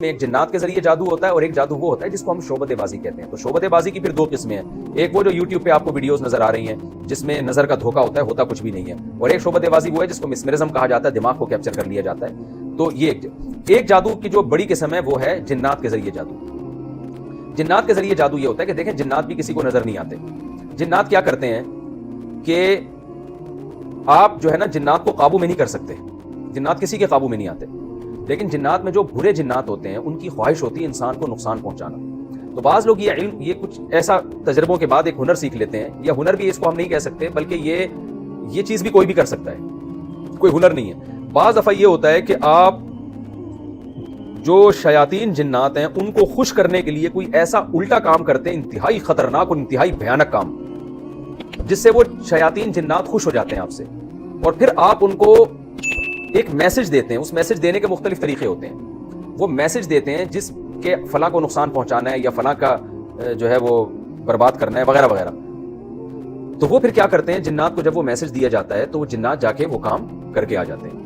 میں ایک جنات کے ذریعے جادو ہوتا ہے اور ایک جادو وہ ہوتا ہے جس کو ہم شعبت بازی کہتے ہیں. تو شعبت بازی کی پھر دو قسمیں ہیں. ایک وہ جو یوٹیوب پہ آپ کو ویڈیوز نظر آ رہی ہیں جس میں نظر کا دھوکا ہوتا کچھ بھی نہیں ہے, اور ایک شعبت بازی وہ ہے جس کو مسمرزم کہا جاتا ہے, دماغ کو کیپچر کر لیا جاتا ہے. تو یہ ایک جادو کی جو بڑی قسم ہے وہ ہے جنات کے ذریعے جادو. جنات کے ذریعے جادو یہ ہوتا ہے کہ دیکھیں جنات بھی کسی کو نظر نہیں آتے. جنات کیا کرتے ہیں کہ آپ جو ہے نا جنات کو قابو میں نہیں کر سکتے, جنات کسی کے قابو میں نہیں آتے, لیکن جنات میں جو برے جنات ہوتے ہیں ان کی خواہش ہوتی ہے انسان کو نقصان پہنچانا. تو بعض لوگ یہ کچھ ایسا تجربوں کے بعد ایک ہنر سیکھ لیتے ہیں, یا ہنر بھی اس کو ہم نہیں کہہ سکتے بلکہ یہ چیز بھی کوئی بھی کر سکتا ہے, کوئی ہنر نہیں ہے. بعض دفعہ یہ ہوتا ہے کہ آپ جو شیاطین جنات ہیں ان کو خوش کرنے کے لیے کوئی ایسا الٹا کام کرتے ہیں, انتہائی خطرناک اور انتہائی بھیانک کام, جس سے وہ شیاطین جنات خوش ہو جاتے ہیں آپ سے, اور پھر آپ ان کو ایک میسج دیتے ہیں. اس میسج دینے کے مختلف طریقے ہوتے ہیں. وہ میسج دیتے ہیں جس کے فلاں کو نقصان پہنچانا ہے یا فلاں کا جو ہے وہ برباد کرنا ہے وغیرہ وغیرہ. تو وہ پھر کیا کرتے ہیں, جنات کو جب وہ میسج دیا جاتا ہے تو وہ جنات جا کے وہ کام کر کے آ جاتے ہیں.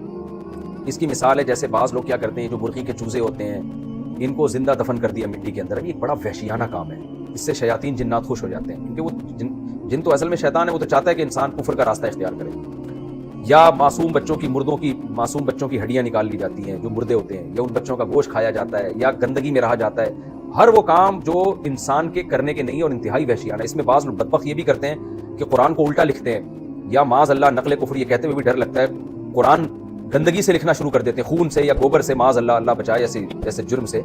اس کی مثال ہے جیسے بعض لوگ کیا کرتے ہیں, جو برقی کے چوزے ہوتے ہیں ان کو زندہ دفن کر دیا مٹی کے اندر. یہ ایک بڑا وحشیانہ کام ہے. اس سے شیاطین جنات خوش ہو جاتے ہیں, کیونکہ وہ جن تو اصل میں شیطان ہے, وہ تو چاہتا ہے کہ انسان کفر کا راستہ اختیار کرے. یا معصوم بچوں کی معصوم بچوں کی ہڈیاں نکال لی جاتی ہیں جو مردے ہوتے ہیں, یا ان بچوں کا گوشت کھایا جاتا ہے, یا گندگی میں رہا جاتا ہے. ہر وہ کام جو انسان کے کرنے کے نہیں اور انتہائی وحشیانہ. اس میں بعض لوگ بدبخت یہ بھی کرتے ہیں کہ قرآن کو الٹا لکھتے ہیں, یا معاذ اللہ نقل کفر یہ کہتے ہوئے بھی ڈر لگتا ہے قرآن گندگی سے لکھنا شروع کر دیتے ہیں, خون سے یا گوبر سے, معاذ اللہ اللہ بچائے ایسے جرم سے.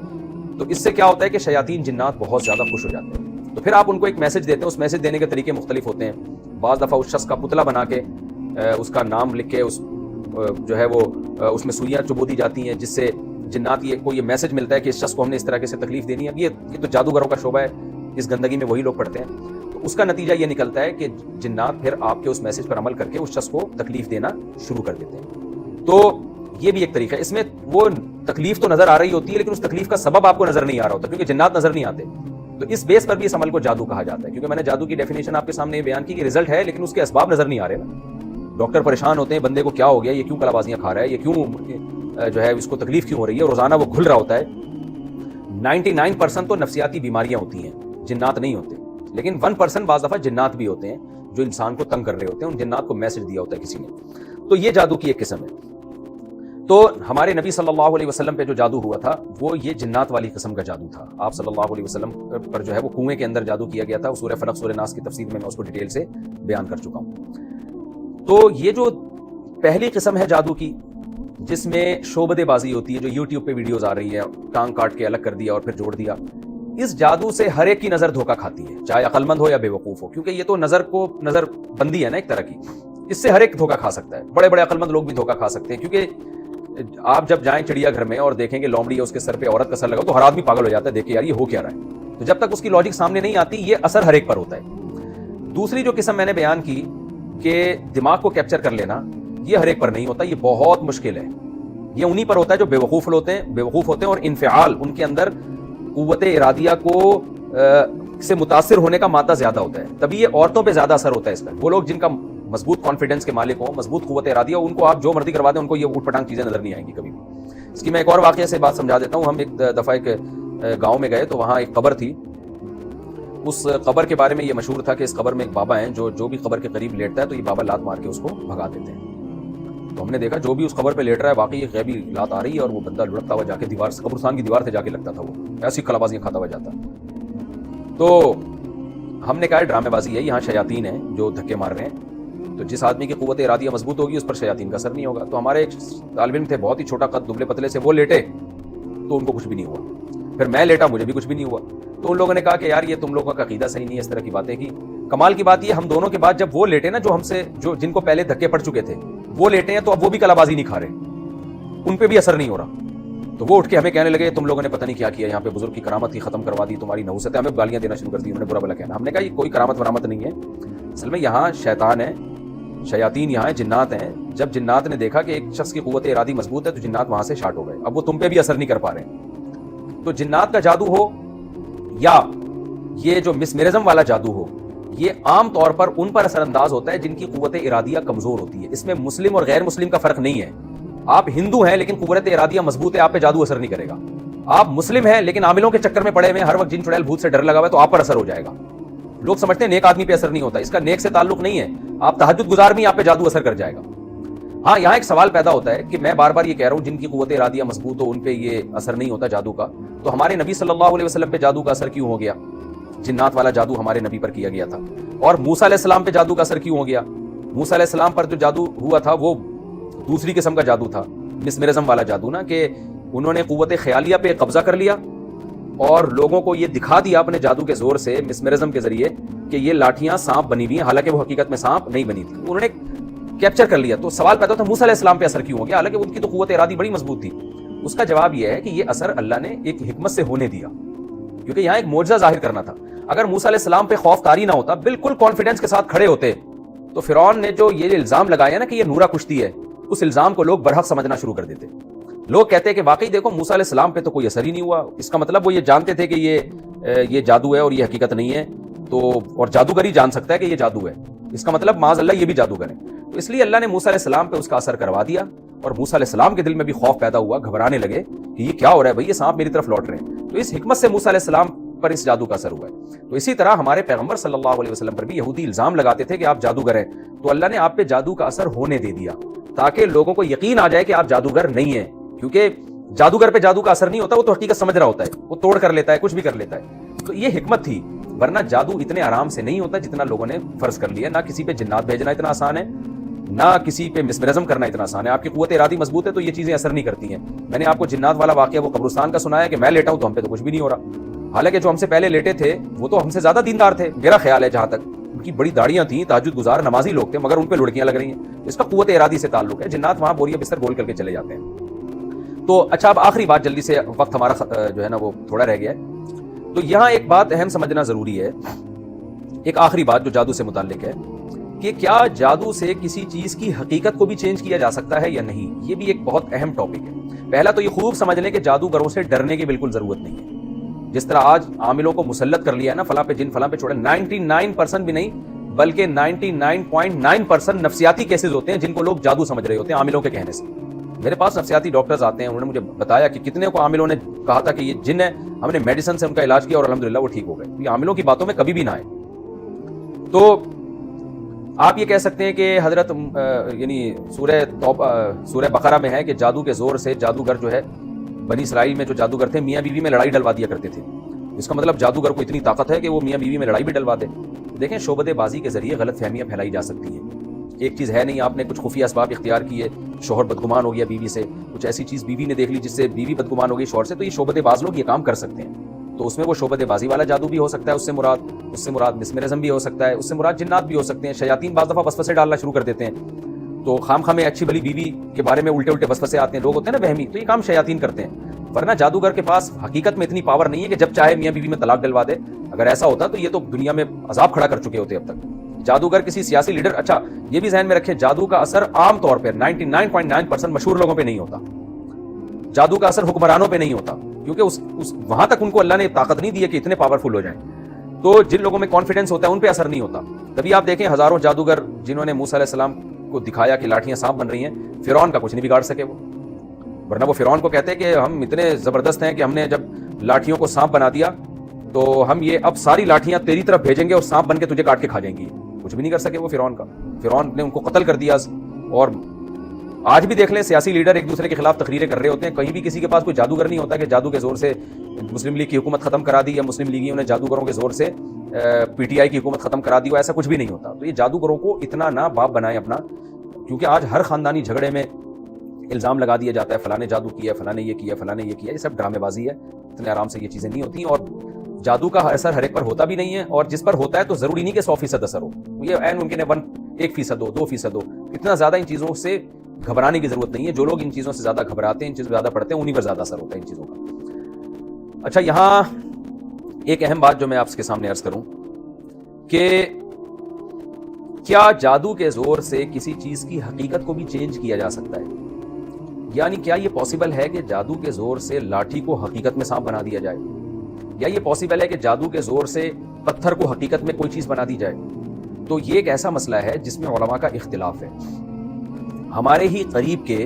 تو اس سے کیا ہوتا ہے کہ شیاطین جنات بہت زیادہ خوش ہو جاتے ہیں. تو پھر آپ ان کو ایک میسج دیتے ہیں. اس میسج دینے کے طریقے مختلف ہوتے ہیں. بعض دفعہ اس شخص کا پتلا بنا کے اس کا نام لکھ کے جو ہے وہ اس میں سوئیاں چبو دی جاتی ہیں, جس سے جنات کو یہ میسج ملتا ہے کہ اس شخص کو ہم نے اس طرح سے تکلیف دینی ہے. اب یہ تو جادوگروں کا شعبہ ہے, اس گندگی میں وہی لوگ پڑتے ہیں. تو اس کا نتیجہ یہ نکلتا ہے کہ جنات پھر آپ کے اس میسج پر عمل کر کے اس شخص کو تکلیف دینا شروع کر دیتے ہیں. تو یہ بھی ایک طریقہ ہے. اس میں وہ تکلیف تو نظر آ رہی ہوتی ہے لیکن اس تکلیف کا سبب آپ کو نظر نہیں آ رہا ہوتا, کیونکہ جنات نظر نہیں آتے. تو اس بیس پر بھی اس عمل کو جادو کہا جاتا ہے, کیونکہ میں نے جادو کی ڈیفینیشن آپ کے سامنے یہ بیان کی کہ رزلٹ ہے لیکن اس کے اسباب نظر نہیں آ رہے نا. ڈاکٹر پریشان ہوتے ہیں بندے کو کیا ہو گیا, یہ کیوں کلا بازیاں کھا رہا ہے, یہ کیوں جو ہے اس کو تکلیف کیوں ہو رہی ہے, روزانہ وہ گھل رہا ہوتا ہے. 99% تو نفسیاتی بیماریاں ہوتی ہیں, جنات نہیں ہوتے. لیکن 1% بعض دفعہ جنات بھی ہوتے ہیں جو انسان کو تنگ کر رہے ہوتے ہیں, ان جنات کو میسج دیا ہوتا ہے کسی نے. تو یہ جادو کی ایک قسم ہے. تو ہمارے نبی صلی اللہ علیہ وسلم پہ جو جادو ہوا تھا وہ یہ جنات والی قسم کا جادو تھا. آپ صلی اللہ علیہ وسلم پر جو ہے وہ کنویں کے اندر جادو کیا گیا تھا. سورہ فلق سورہ ناس کی تفسیر میں اس کو ڈیٹیل سے بیان کر چکا ہوں. تو یہ جو پہلی قسم ہے جادو کی, جس میں شعبت بازی ہوتی ہے, جو یوٹیوب پہ ویڈیوز آ رہی ہے, ٹانگ کاٹ کے الگ کر دیا اور پھر جوڑ دیا, اس جادو سے ہر ایک کی نظر دھوکا کھاتی ہے, چاہے عقل مند ہو یا بے وقوف ہو, کیونکہ یہ تو نظر بندی ہے نا ایک طرح کی. اس سے ہر ایک دھوکا کھا سکتا ہے. بڑے بڑے عقل مند لوگ بھی دھوکا کھا سکتے ہیں, کیونکہ آپ جب جائیں چڑیا گھر میں اور دیکھیں گے لومڑی ہے اس کے سر پہ عورت کا سر لگا تو ہر آدمی پاگل ہو جاتا ہے دیکھ کے, یار یہ ہو کیا رہا ہے. تو جب تک اس کی لاجک سامنے نہیں آتی یہ اثر ہر ایک پر ہوتا ہے. دوسری جو قسم میں نے بیان کی کہ دماغ کو کیپچر کر لینا, یہ ہر ایک پر نہیں ہوتا, یہ بہت مشکل ہے. یہ انہی پر ہوتا ہے جو بے وقوف ہوتے ہیں اور انفعال ان کے اندر قوت ارادیہ کو سے متاثر ہونے کا مادہ زیادہ ہوتا ہے. تبھی یہ عورتوں پہ زیادہ اثر ہوتا ہے اس کا. وہ لوگ جن کا مضبوط کانفیڈنس کے مالک ہوں, مضبوط قوت ارادیہ, ان کو آپ جو مرضی کروا دیں ان کو یہ اوٹ پٹانگ چیزیں نظر نہیں آئیں گی کبھی بھی. اس کی میں ایک اور واقعہ سے بات سمجھا دیتا ہوں. ہم ایک دفعہ ایک گاؤں میں گئے تو وہاں ایک قبر تھی. اس قبر کے بارے میں یہ مشہور تھا کہ اس قبر میں ایک بابا ہیں جو بھی قبر کے قریب لیٹتا ہے تو یہ بابا لات مار کے اس کو بھگا دیتے ہیں. تو ہم نے دیکھا جو بھی اس قبر پہ لیٹ رہا ہے واقعی ایک غیبی لات آ رہی ہے, اور وہ بندہ لڑکتا ہوا جا کے قبرستان کی دیوار سے جا کے لگتا تھا, وہ ایسی کلابازیاں کھاتا ہوا جاتا. تو ہم نے کہا ڈرامے بازی ہے, یہاں شیاطین ہیں جو دھکے مار رہے ہیں. تو جس آدمی کی قوت ارادیہ مضبوط ہوگی اس پر شیاطین کا اثر نہیں ہوگا. تو ہمارے ایک طالب علم تھے بہت ہی چھوٹا قد, دبلے پتلے سے, وہ لیٹے تو ان کو کچھ بھی نہیں ہوا. پھر میں لیٹا, مجھے بھی کچھ بھی نہیں ہوا. تو ان لوگوں نے کہا کہ یار یہ تم لوگوں کا عقیدہ صحیح نہیں ہے, اس طرح کی باتیں کی. کمال کی بات یہ ہم دونوں کے بعد جب وہ لیٹے نا جو جن کو پہلے دھکے پڑ چکے تھے وہ لیٹے ہیں, تو اب وہ بھی کلابازی نہیں کھا رہے, ان پہ بھی اثر نہیں ہو رہا. تو وہ اٹھ کے ہمیں کہنے لگے تم لوگوں نے پتہ نہیں کیا کیا, یہاں پہ بزرگ کی کرامت ہی ختم کروا دی, تمہاری نحوست ہے. ہمیں گالیاں دینا شروع کر دی, انہوں نے برا بلا کہنا. ہم نے کہا یہ کوئی کرامت ورامت نہیں ہے, اصل میں یہاں شیطان ہے, شیاطین یہاں ہیں, جنات ہیں. جب جنات نے دیکھا کہ ایک شخص کی قوت ارادی مضبوط ہے تو جنات وہاں سے شارٹ ہو گئے. اب وہ تم پہ بھی اثر نہیں کر پا رہے ہیں. تو جنات کا جادو ہو یا یہ جو مسمرزم والا جادو ہو, یہ عام طور پر ان پر اثر انداز ہوتا ہے جن کی قوت ارادیہ کمزور ہوتی ہے. اس میں مسلم اور غیر مسلم کا فرق نہیں ہے. آپ ہندو ہیں لیکن قوت ارادیہ مضبوط ہے, آپ پہ جادو اثر نہیں کرے گا. آپ مسلم ہیں لیکن عاملوں کے چکر میں پڑے ہوئے ہر وقت جن چڑیل بھوت سے ڈر لگا ہوا ہے تو آپ پر اثر ہو جائے گا. لوگ سمجھتے ہیں نیک آدمی پہ اثر نہیں ہوتا, اس کا نیک سے تعلق نہیں ہے. آپ تہجد گزار بھی آپ پہ جادو اثر کر جائے گا. ہاں یہاں ایک سوال پیدا ہوتا ہے کہ میں بار بار یہ کہہ رہا ہوں جن کی قوت ارادیہ مضبوط ہو ان پہ یہ اثر نہیں ہوتا جادو کا, تو ہمارے نبی صلی اللہ علیہ وسلم پہ جادو کا اثر کیوں ہو گیا؟ جنات والا جادو ہمارے نبی پر کیا گیا تھا. اور موسیٰ علیہ السلام پہ جادو کا اثر کیوں ہو گیا؟ موسیٰ علیہ السلام پر جو جادو ہوا تھا وہ دوسری قسم کا جادو تھا, مسمرزم والا جادو نا, کہ انہوں نے قوت خیالیہ پہ قبضہ کر لیا اور لوگوں کو یہ دکھا دیا اپنے جادو کے زور سے مسمرزم کے ذریعے کہ یہ لاٹھیاں سانپ بنی ہوئی ہیں, حالانکہ وہ حقیقت میں سانپ نہیں بنی تھی. انہوں نے کیپچر کر لیا. تو سوال پیدا تھا موسیٰ علیہ السلام پہ اثر کیوں ہو گیا, حالانکہ ان کی تو قوت ارادی بڑی مضبوط تھی. اس کا جواب یہ ہے کہ یہ اثر اللہ نے ایک حکمت سے ہونے دیا, کیونکہ یہاں ایک معجزہ ظاہر کرنا تھا. اگر موسیٰ علیہ السلام پہ خوف طاری نہ ہوتا, بالکل کانفیڈنس کے ساتھ کھڑے ہوتے, تو فرعون نے جو یہ الزام لگایا نا کہ یہ نورا کشتی ہے, اس الزام کو لوگ برحق سمجھنا شروع کر دیتے. لوگ کہتے ہیں کہ واقعی دیکھو موسیٰ علیہ السلام پہ تو کوئی اثر ہی نہیں ہوا, اس کا مطلب وہ یہ جانتے تھے کہ یہ جادو ہے اور یہ حقیقت نہیں ہے, تو اور جادوگر ہی جان سکتا ہے کہ یہ جادو ہے, اس کا مطلب معاذ اللہ یہ بھی جادوگر ہے. تو اس لیے اللہ نے موسیٰ علیہ السلام پہ اس کا اثر کروا دیا, اور موسیٰ علیہ السلام کے دل میں بھی خوف پیدا ہوا, گھبرانے لگے کہ یہ کیا ہو رہا ہے بھائی, یہ سانپ میری طرف لوٹ رہے ہیں. تو اس حکمت سے موسیٰ علیہ السلام پر اس جادو کا اثر ہوا ہے. تو اسی طرح ہمارے پیغمبر صلی اللہ علیہ وسلم پر بھی یہودی الزام لگاتے تھے کہ آپ جادوگر ہیں, تو اللہ نے آپ پہ جادو کا اثر ہونے دے دیا تاکہ لوگوں کو یقین آ جائے کہ آپ جادوگر نہیں ہیں. کیونکہ جادوگر پہ جادو کا اثر نہیں ہوتا, وہ تو حقیقت سمجھ رہا ہوتا ہے, وہ توڑ کر لیتا ہے, کچھ بھی کر لیتا ہے. تو یہ حکمت تھی, ورنہ جادو اتنے آرام سے نہیں ہوتا جتنا لوگوں نے فرض کر لیا. نہ کسی پہ جنات بھیجنا اتنا آسان ہے, نہ کسی پہ مسمرزم کرنا اتنا آسان ہے. آپ کی قوت ارادی مضبوط ہے تو یہ چیزیں اثر نہیں کرتی ہیں. میں نے آپ کو جنات والا واقعہ وہ قبرستان کا سنایا کہ میں لیٹا ہوں تو ہم پہ تو کچھ بھی نہیں ہو رہا, حالانکہ جو ہم سے پہلے لیٹے تھے وہ تو ہم سے زیادہ دیندار تھے. میرا خیال ہے جہاں تک ان کی بڑی داڑیاں تھیں, تہجد گزار نمازی لوگ تھے, مگر ان پہ لڑکیاں لگ رہی ہیں. اس کا قوت ارادی سے تعلق ہے. جنات وہاں بوریا بستر گول کر کے چلے جاتے ہیں. تو اچھا, اب آخری بات, جلدی سے وقت ہمارا جو ہے نا وہ تھوڑا رہ گیا ہے. تو یہاں ایک بات اہم سمجھنا ضروری ہے, ایک آخری بات جو جادو سے متعلق ہے, کہ کیا جادو سے کسی چیز کی حقیقت کو بھی چینج کیا جا سکتا ہے یا نہیں. یہ بھی ایک بہت اہم ٹاپک ہے. پہلا تو یہ خوب سمجھ لیں کہ جادوگروں سے ڈرنے کی بالکل ضرورت نہیں ہے. جس طرح آج عاملوں کو مسلط کر لیا ہے نا, فلاں پہ جن, فلاں پہ چھوڑے, 99% بھی نہیں بلکہ 99.9% نفسیاتی کیسز ہوتے ہیں جن کو لوگ جادو سمجھ رہے ہوتے ہیں عاملوں کے کہنے سے. میرے پاس نفسیاتی ڈاکٹرز آتے ہیں, انہوں نے مجھے بتایا کہ کتنے کو عاملوں نے کہا تھا کہ یہ جن ہے, ہم نے میڈیسن سے ان کا علاج کیا اور الحمدللہ وہ ٹھیک ہو گئے. یہ عاملوں کی باتوں میں کبھی بھی نہ آئے. تو آپ یہ کہہ سکتے ہیں کہ حضرت یعنی سورہ بقرہ میں ہے کہ جادو کے زور سے جادوگر جو ہے, بنی اسرائیل میں جو جادوگر تھے میاں بیوی میں لڑائی ڈلوا دیا کرتے تھے. اس کا مطلب جادوگر کو اتنی طاقت ہے کہ وہ میاں بیوی میں لڑائی بھی ڈلوا دے. دیکھیں, شعبدے بازی کے ذریعے غلط فہمیاں پھیلائی جا سکتی ہیں. ایک چیز ہے نہیں, آپ نے کچھ خفیہ اسباب اختیار کیے, شوہر بدگمان ہو گیا بیوی سے, کچھ ایسی چیز بیوی نے دیکھ لی جس سے بیوی بدگمان ہو گئی شوہر سے, تو یہ شعبدے باز لوگ یہ کام کر سکتے ہیں. تو اس میں وہ شعبدے بازی والا جادو بھی ہو سکتا ہے, اس سے مراد مسمرزم بھی ہو سکتا ہے, اس سے مراد جنات بھی ہو سکتے ہیں. شیاطین بعض دفعہ وسوسے ڈالنا شروع کر دیتے ہیں, تو خام میں اچھی بھلی بیوی کے بارے میں الٹے وسوسے آتے ہیں. لوگ ہوتے ہیں نا وہمی, تو یہ کام شیاطین کرتے ہیں. ورنہ جادوگر کے پاس حقیقت میں اتنی پاور نہیں ہے کہ جب چاہے میاں بیوی میں طلاق ڈلوا دے. اگر ایسا ہوتا تو یہ تو دنیا میں عذاب کھڑا کر چکے ہوتے اب تک. جادوگر کسی سیاسی لیڈر, اچھا یہ بھی ذہن میں رکھیں, جادو کا اثر عام طور پہ 99.9% مشہور لوگوں پہ نہیں ہوتا. جادو کا اثر حکمرانوں پہ نہیں ہوتا, کیونکہ وہاں تک ان کو اللہ نے طاقت نہیں دی ہے کہ اتنے پاورفل ہو جائیں. تو جن لوگوں میں کانفیڈنس ہوتا ہے ان پہ اثر نہیں ہوتا. تبھی آپ دیکھیں ہزاروں جادوگر جنہوں نے موسیٰ علیہ السلام کو دکھایا کہ لاٹھیاں سانپ بن رہی ہیں, فرعون کا کچھ نہیں بگاڑ سکے وہ. ورنہ وہ فرعون کو کہتے ہیں کہ ہم اتنے زبردست ہیں کہ ہم نے جب لاٹھیوں کو سانپ بنا دیا تو ہم یہ اب ساری لاٹھیاں تیری طرف بھیجیں گے اور سانپ بن کے تجھے کاٹ کے کھا جائیں گی. کچھ بھی نہیں کر سکے وہ فرعون نے ان کو قتل کر دیا. اور آج بھی دیکھ لیں, سیاسی لیڈر ایک دوسرے کے خلاف تقریریں کر رہے ہوتے ہیں, کہیں بھی کسی کے پاس کوئی جادوگر نہیں ہوتا کہ جادو کے زور سے مسلم لیگ کی حکومت ختم کرا دی, یا مسلم لیگیوں نے جادوگروں کے زور سے پی ٹی آئی کی حکومت ختم کرا دی ہو. ایسا کچھ بھی نہیں ہوتا. تو یہ جادوگروں کو اتنا نہ باپ بنائیں اپنا, کیونکہ آج ہر خاندانی جھگڑے میں الزام لگا دیا جاتا ہے فلاں نے جادو کیا, فلاں نے یہ کیا, فلاں نے یہ کیا. یہ سب ڈرامے بازی ہے. اتنے آرام سے یہ چیزیں نہیں ہوتی, اور جادو کا اثر ہر ایک پر ہوتا بھی نہیں ہے, اور جس پر ہوتا ہے تو ضروری نہیں کہ 100% اثر ہو. یہ عین ممکن ہے 1% ہو, 2% ہو. اتنا زیادہ ان چیزوں سے گھبرانے کی ضرورت نہیں ہے. جو لوگ ان چیزوں سے زیادہ گھبراتے ہیں, ان چیزوں سے زیادہ پڑھتے ہیں, انہیں پر زیادہ اثر ہوتا ہے ان چیزوں کا. اچھا, یہاں ایک اہم بات جو میں آپ کے سامنے عرض کروں کہ کیا جادو کے زور سے کسی چیز کی حقیقت کو بھی چینج کیا جا سکتا ہے؟ یعنی کیا یہ پاسبل ہے کہ جادو کے زور سے لاٹھی کو حقیقت میں سانپ بنا دیا جائے؟ یا یہ پاسبل ہے کہ جادو کے زور سے پتھر کو حقیقت میں کوئی چیز بنا دی جائے؟ تو یہ ایک ایسا مسئلہ ہے جس میں علماء کا اختلاف ہے. ہمارے ہی قریب کے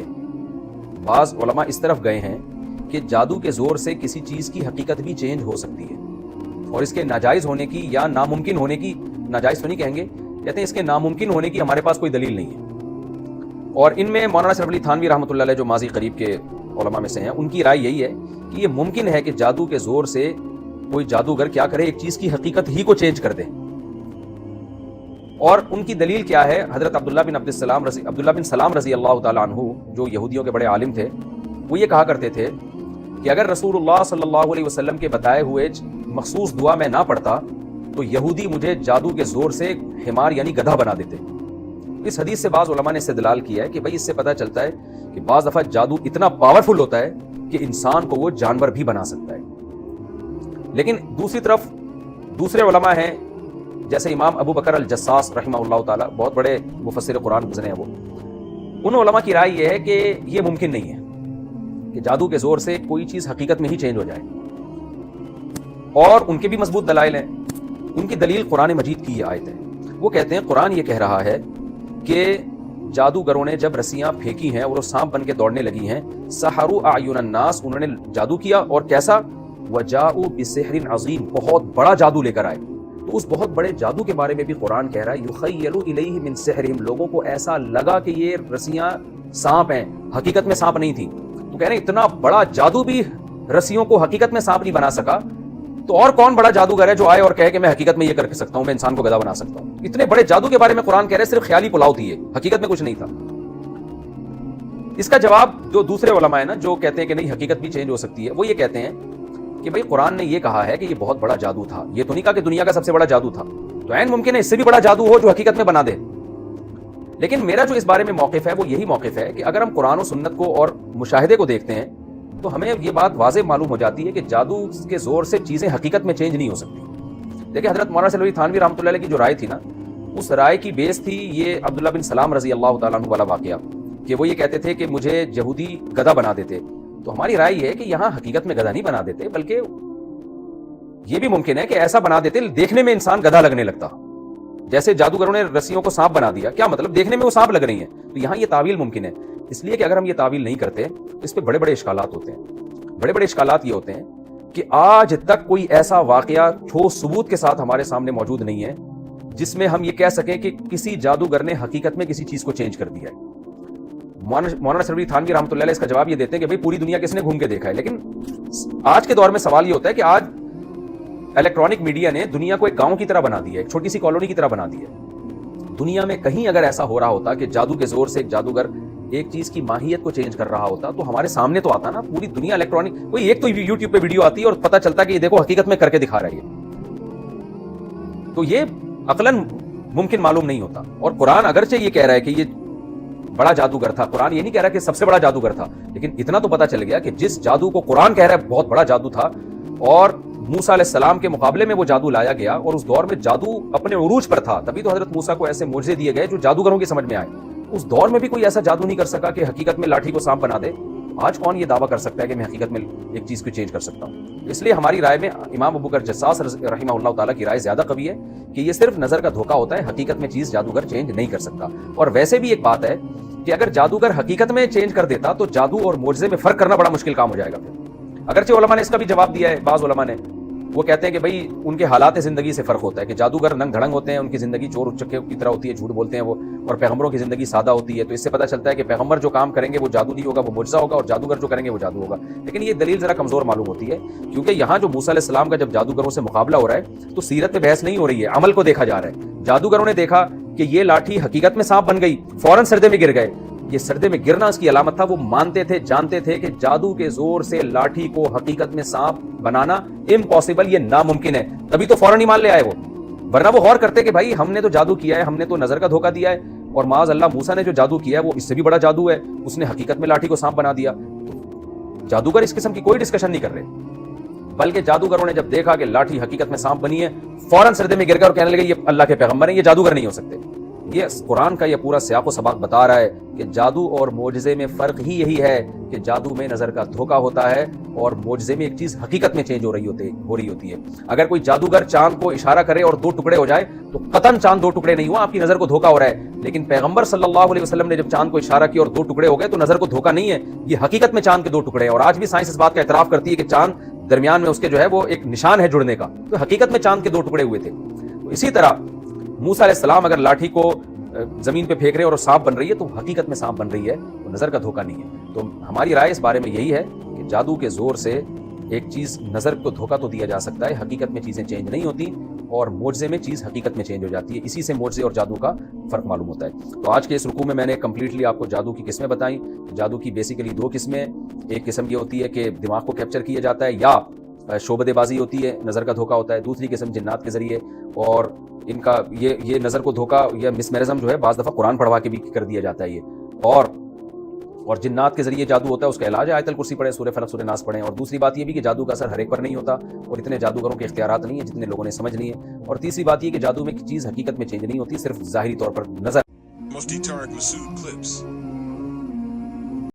بعض علماء اس طرف گئے ہیں کہ جادو کے زور سے کسی چیز کی حقیقت بھی چینج ہو سکتی ہے، اور اس کے ناجائز ہونے کی یا ناممکن ہونے کی، ناجائز تو نہیں کہیں گے، کہتے ہیں اس کے ناممکن ہونے کی ہمارے پاس کوئی دلیل نہیں ہے۔ اور ان میں مولانا اشرف علی تھانوی رحمۃ اللہ علیہ جو ماضی قریب کے علماء میں سے ہیں، ان کی رائے یہی ہے کہ یہ ممکن ہے کہ جادو کے زور سے کوئی جادوگر کیا کرے، ایک چیز کی حقیقت ہی کو چینج کر دے۔ اور ان کی دلیل کیا ہے؟ حضرت عبداللہ بن سلام رضی اللہ تعالیٰ عنہ جو یہودیوں کے بڑے عالم تھے، وہ یہ کہا کرتے تھے کہ اگر رسول اللہ صلی اللہ علیہ وسلم کے بتائے ہوئے مخصوص دعا میں نہ پڑھتا تو یہودی مجھے جادو کے زور سے حمار یعنی گدھا بنا دیتے۔ اس حدیث سے بعض علماء نے استدلال کیا ہے کہ بھئی اس سے پتہ چلتا ہے کہ بعض دفعہ جادو اتنا پاورفل ہوتا ہے کہ انسان کو وہ جانور بھی بنا سکتا ہے۔ لیکن دوسری طرف دوسرے علماء ہیں جیسے امام ابو بکر الجساس رحمہ اللہ تعالیٰ، بہت بڑے مفسر قرآن گزرے ہیں وہ، ان علماء کی رائے یہ ہے کہ یہ ممکن نہیں ہے کہ جادو کے زور سے کوئی چیز حقیقت میں ہی چینج ہو جائے، اور ان کے بھی مضبوط دلائل ہیں۔ ان کی دلیل قرآن مجید کی یہ آیت ہے۔ وہ کہتے ہیں قرآن یہ کہہ رہا ہے کہ جادوگروں نے جب رسیاں پھینکی ہیں اور وہ سانپ بن کے دوڑنے لگی ہیں، سحروا اعین الناس، انہوں نے جادو کیا، اور کیسا؟ وجاؤوا بسحر عظیم، بہت بڑا جادو لے کر آئے۔ تو اس بہت بڑے جادو کے بارے میں بھی قرآن کہہ رہا ہے یخیل الیہ من سحرہم، لوگوں کو ایسا لگا کہ یہ رسیاں سانپ ہیں، حقیقت میں سانپ نہیں تھی۔ تو کہہ رہے ہیں اتنا بڑا جادو بھی رسیوں کو حقیقت میں سانپ نہیں بنا سکا، تو اور کون بڑا جادوگر ہے جو آئے اور کہے کہ میں حقیقت میں یہ کر سکتا ہوں، میں انسان کو گدھا بنا سکتا ہوں۔ اتنے بڑے جادو کے بارے میں قرآن کہہ رہے ہیں صرف خیالی پلاؤ تھی، یہ حقیقت میں کچھ نہیں تھا۔ اس کا جواب جو دوسرے علماء ہیں نا جو کہتے ہیں کہ نہیں حقیقت بھی چینج ہو سکتی ہے، وہ یہ کہتے ہیں کہ بھئی قرآن نے یہ کہا ہے کہ یہ بہت بڑا جادو تھا، یہ تو نہیں کہا کہ دنیا کا سب سے بڑا جادو تھا، تو عین ممکن ہے اس سے بھی بڑا جادو ہو جو حقیقت میں بنا دے۔ لیکن میرا جو اس بارے میں موقف ہے وہ یہی موقف ہے کہ اگر ہم قرآن و سنت کو اور مشاہدے کو دیکھتے ہیں تو ہمیں یہ بات واضح معلوم ہو جاتی ہے کہ جادو کے زور سے چیزیں حقیقت میں چینج نہیں ہو سکتی۔ دیکھیں حضرت مولانا اشرف علی تھانوی رحمۃ اللہ علیہ کی جو رائے تھی نا، اس رائے کی بیس تھی یہ عبداللہ بن سلام رضی اللہ تعالیٰ عنہ والا واقعہ کہ وہ یہ کہتے تھے کہ مجھے یہودی گدھا بنا دیتے۔ تو ہماری رائے یہ ہے کہ یہاں حقیقت میں گدھا نہیں بنا دیتے، بلکہ یہ بھی ممکن ہے کہ ایسا بنا دیتے دیکھنے میں انسان گدھا لگنے لگتا، جیسے جادوگروں نے رسیوں کو سانپ بنا دیا، کیا مطلب دیکھنے میں وہ سانپ لگ رہی ہیں۔ تو یہاں یہ تعویل ممکن ہے، اس لیے کہ اگر ہم یہ تعویل نہیں کرتے اس پہ بڑے بڑے اشکالات ہوتے ہیں۔ بڑے بڑے اشکالات یہ ہوتے ہیں کہ آج تک کوئی ایسا واقعہ ٹھوس ثبوت کے ساتھ ہمارے سامنے موجود نہیں ہے جس میں ہم یہ کہہ سکیں کہ کسی جادوگر نے حقیقت میں کسی چیز کو چینج کر دیا ہے۔ مولانا اشرف علی تھانوی رحمۃ اللہ علیہ اس کا جواب یہ دیتے ہیں کہ بھئی پوری دنیا کس نے گھوم کے دیکھا ہے، لیکن آج کے دور میں سوال یہ ہوتا ہے کہ آج الیکٹرانک میڈیا نے دنیا کو ایک گاؤں کی طرح بنا دیا ہے، ایک چھوٹی سی کالونی کی طرح بنا دی ہے۔ دنیا میں کہیں اگر ایسا ہو رہا ہوتا کہ جادو کے زور سے ایک جادوگر ایک چیز کی ماہیت کو چینج کر رہا ہوتا تو ہمارے سامنے تو آتا نا، پوری دنیا الیکٹرانک، کوئی ایک تو یوٹیوب پہ ویڈیو آتی ہے اور پتہ چلتا کہ یہ دیکھو حقیقت میں کر کے دکھا رہا ہے، تو یہ عقلاً ممکن معلوم نہیں ہوتا۔ اور قرآن اگرچہ یہ کہہ رہا ہے کہ یہ بڑا جادوگر تھا، قرآن یہ نہیں کہہ رہا کہ سب سے بڑا جادوگر تھا، لیکن اتنا تو پتہ چل گیا کہ جس جادو کو قرآن کہہ رہا ہے بہت بڑا جادو تھا، اور موسیٰ علیہ السلام کے مقابلے میں وہ جادو لایا گیا، اور اس دور میں جادو اپنے عروج پر تھا، تبھی تو حضرت موسیٰ کو ایسے معجزے دیے گئے جو جادوگروں کی سمجھ میں آئے۔ اس دور میں بھی کوئی ایسا جادو نہیں کر سکا کہ حقیقت میں لاٹھی کو سانپ بنا دے۔ آج کون یہ دعویٰ کر سکتا ہے کہ میں حقیقت میں ایک چیز کو چینج کر سکتا ہوں؟ اس لیے ہماری رائے میں امام ابو بکر جساس رحمہ اللہ تعالیٰ کی رائے زیادہ قوی ہے کہ یہ صرف نظر کا دھوکہ ہوتا ہے، حقیقت میں چیز جادوگر چینج نہیں کر سکتا۔ اور ویسے بھی ایک بات ہے کہ اگر جادوگر حقیقت میں چینج کر دیتا تو جادو اور معجزے میں فرق کرنا بڑا مشکل کام ہو جائے گا۔ پھر اگرچہ علماء نے اس کا بھی جواب دیا ہے، بعض علماء نے وہ کہتے ہیں کہ بھئی ان کے حالات زندگی سے فرق ہوتا ہے، کہ جادوگر ننگ دھڑنگ ہوتے ہیں، ان کی زندگی چور اچکے کی طرح ہوتی ہے، جھوٹ بولتے ہیں وہ، اور پیغمبروں کی زندگی سادہ ہوتی ہے۔ تو اس سے پتہ چلتا ہے کہ پیغمبر جو کام کریں گے وہ جادو نہیں ہوگا، وہ معجزہ ہوگا، اور جادوگر جو کریں گے وہ جادو ہوگا۔ لیکن یہ دلیل ذرا کمزور معلوم ہوتی ہے، کیونکہ یہاں جو موسیٰ علیہ السلام کا جب جادوگروں سے مقابلہ ہو رہا ہے تو سیرت پہ بحث نہیں ہو رہی ہے، عمل کو دیکھا جا رہا ہے۔ جادوگروں نے دیکھا کہ یہ لاٹھی حقیقت میں سانپ بن گئی، فوراً سردے میں گر گئے۔ یہ سردے میں گرنا اس کی علامت تھا، وہ مانتے تھے، جانتے تھے کہ جادو کے زور سے لاٹھی کو حقیقت میں سانپ بنانا امپاسبل، یہ ناممکن ہے، تبھی تو فوراً ایمان لے آئے وہ۔ ورنہ وہ غور کرتے کہ بھائی ہم نے تو جادو کیا ہے، ہم نے تو نظر کا دھوکہ دیا ہے، اور معاذ اللہ موسیٰ نے جو جادو کیا ہے وہ اس سے بھی بڑا جادو ہے، اس نے حقیقت میں لاٹھی کو سانپ بنا دیا۔ جادوگر اس قسم کی کوئی ڈسکشن نہیں کر رہے، بلکہ جادوگروں نے جب دیکھا کہ لاٹھی حقیقت میں سانپ بنی ہے، فوراً سردے میں گر گئے اور کہنے لگے یہ اللہ کے پیغمبر ہیں، یہ جادوگر نہیں ہو سکتے۔ یہ قرآن کا یہ پورا سیاق و سباق بتا رہا ہے کہ جادو اور معجزے میں فرق ہی یہی ہے کہ جادو میں نظر کا دھوکا ہوتا ہے اور معجزے میں ایک چیز حقیقت میں چینج ہو رہی ہوتی ہے. اگر کوئی جادوگر چاند کو اشارہ کرے اور 2 ٹکڑے ہو جائے تو قطعاً چاند 2 ٹکڑے نہیں ہوا, آپ کی نظر کو دھوکا ہو رہا ہے. لیکن پیغمبر صلی اللہ علیہ وسلم نے جب چاند کو اشارہ کیا اور 2 ٹکڑے ہو گئے تو نظر کو دھوکا نہیں ہے, یہ حقیقت میں چاند کے 2 ٹکڑے ہیں. اور آج بھی سائنس اس بات کا اعتراف کرتی ہے کہ چاند درمیان میں اس کے جو ہے وہ ایک نشان ہے جڑنے کا, تو حقیقت میں چاند کے 2 ٹکڑے ہوئے تھے. تو اسی طرح موسیٰ علیہ السلام اگر لاٹھی کو زمین پہ پھینک رہے ہیں اور سانپ بن رہی ہے تو حقیقت میں سانپ بن رہی ہے, تو نظر کا دھوکا نہیں ہے. تو ہماری رائے اس بارے میں یہی ہے کہ جادو کے زور سے ایک چیز نظر کو دھوکا تو دیا جا سکتا ہے, حقیقت میں چیزیں چینج نہیں ہوتی, اور معجزے میں چیز حقیقت میں چینج ہو جاتی ہے. اسی سے معجزے اور جادو کا فرق معلوم ہوتا ہے. تو آج کے اس رکوع میں میں نے کمپلیٹلی آپ کو جادو کی قسمیں بتائیں. جادو کی بیسیکلی 2 قسمیں, ایک قسم یہ ہوتی ہے کہ دماغ کو کیپچر کیا جاتا ہے یا شعبدے بازی ہوتی ہے, نظر کا دھوکا ہوتا ہے. دوسری قسم جنات کے ذریعے, اور ان کا یہ نظر کو دھوکا یا مسمرزم جو ہے بعض دفعہ قرآن پڑھوا کے بھی کر دیا جاتا ہے یہ, اور جنات کے ذریعے جادو ہوتا ہے, اس کا علاج ہے آیت الکرسی پڑھیں, سورہ فلق, سورہ ناس پڑھیں. اور دوسری بات یہ بھی کہ جادو کا اثر ہر ایک پر نہیں ہوتا, اور اتنے جادوگروں کے اختیارات نہیں ہیں جتنے لوگوں نے سمجھ لی ہیں. اور تیسری بات یہ کہ جادو میں چیز حقیقت میں چینج نہیں ہوتی, صرف ظاہری طور پر نظر. Mufti Tariq Masood Clips.